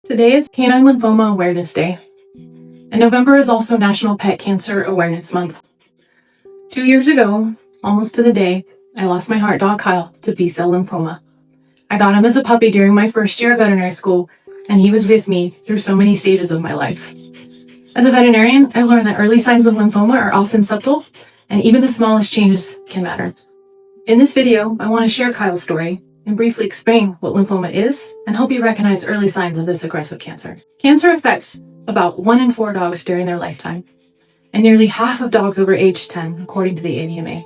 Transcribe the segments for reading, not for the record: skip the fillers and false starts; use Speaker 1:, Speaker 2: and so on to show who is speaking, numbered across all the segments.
Speaker 1: Today is K9 Lymphoma Awareness Day, and November is also National Pet Cancer Awareness Month. 2 years ago, almost to the day, I lost my heart dog Kyle to B-cell lymphoma. I got him as a puppy during my first year of veterinary school, and he was with me through so many stages of my life. As a veterinarian, I learned that early signs of lymphoma are often subtle, and even the smallest changes can matter. In this video, I want to share Kyle's story and briefly explain what lymphoma is and help you recognize early signs of this aggressive cancer. Cancer affects about 1 in 4 dogs during their lifetime, and nearly half of dogs over age 10, according to the AVMA.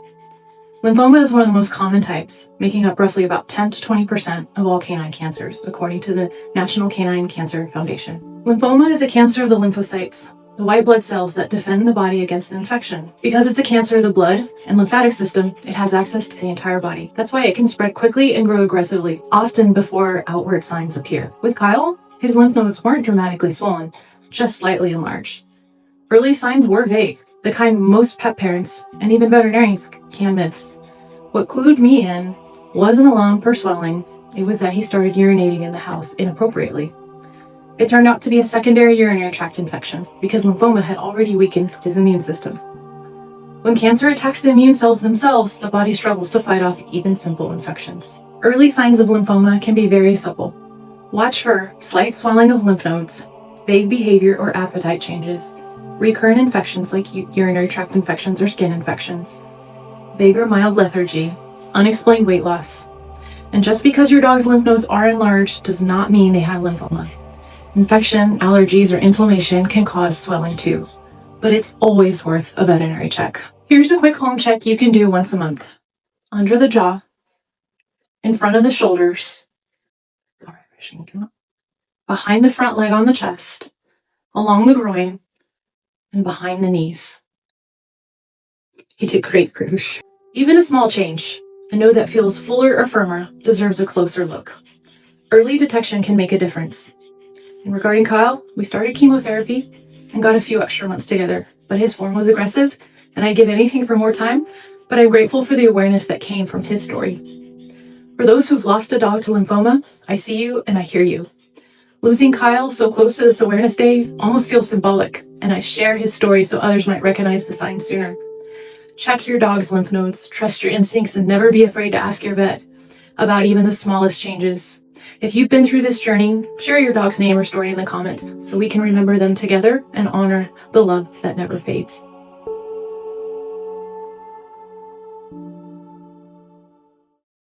Speaker 1: Lymphoma is one of the most common types, making up roughly about 10 to 20% of all canine cancers, according to the National Canine Cancer Foundation. Lymphoma is a cancer of the lymphocytes, the white blood cells that defend the body against infection. Because it's a cancer of the blood and lymphatic system, it has access to the entire body. That's why it can spread quickly and grow aggressively, often before outward signs appear. With Kyle, his lymph nodes weren't dramatically swollen, just slightly enlarged. Early signs were vague, the kind most pet parents and even veterinarians can miss. What clued me in wasn't a lump or swelling, it was that he started urinating in the house inappropriately. It turned out to be a secondary urinary tract infection because lymphoma had already weakened his immune system. When cancer attacks the immune cells themselves, the body struggles to fight off even simple infections. Early signs of lymphoma can be very subtle. Watch for slight swelling of lymph nodes, vague behavior or appetite changes, recurrent infections like urinary tract infections or skin infections, vague or mild lethargy, unexplained weight loss. And just because your dog's lymph nodes are enlarged does not mean they have lymphoma. Infection, allergies, or inflammation can cause swelling too, but it's always worth a veterinary check. Here's a quick home check you can do once a month. Under the jaw, in front of the shoulders, behind the front leg on the chest, along the groin, and behind the knees. You did great, Bruce. Even a small change, a node that feels fuller or firmer, deserves a closer look. Early detection can make a difference. And regarding Kyle, we started chemotherapy and got a few extra months together, but his form was aggressive, and I'd give anything for more time, but I'm grateful for the awareness that came from his story. For those who've lost a dog to lymphoma, I see you and I hear you. Losing Kyle so close to this awareness day almost feels symbolic, and I share his story so others might recognize the signs sooner. Check your dog's lymph nodes, trust your instincts, and never be afraid to ask your vet about even the smallest changes. If you've been through this journey, share your dog's name or story in the comments so we can remember them together and honor the love that never fades.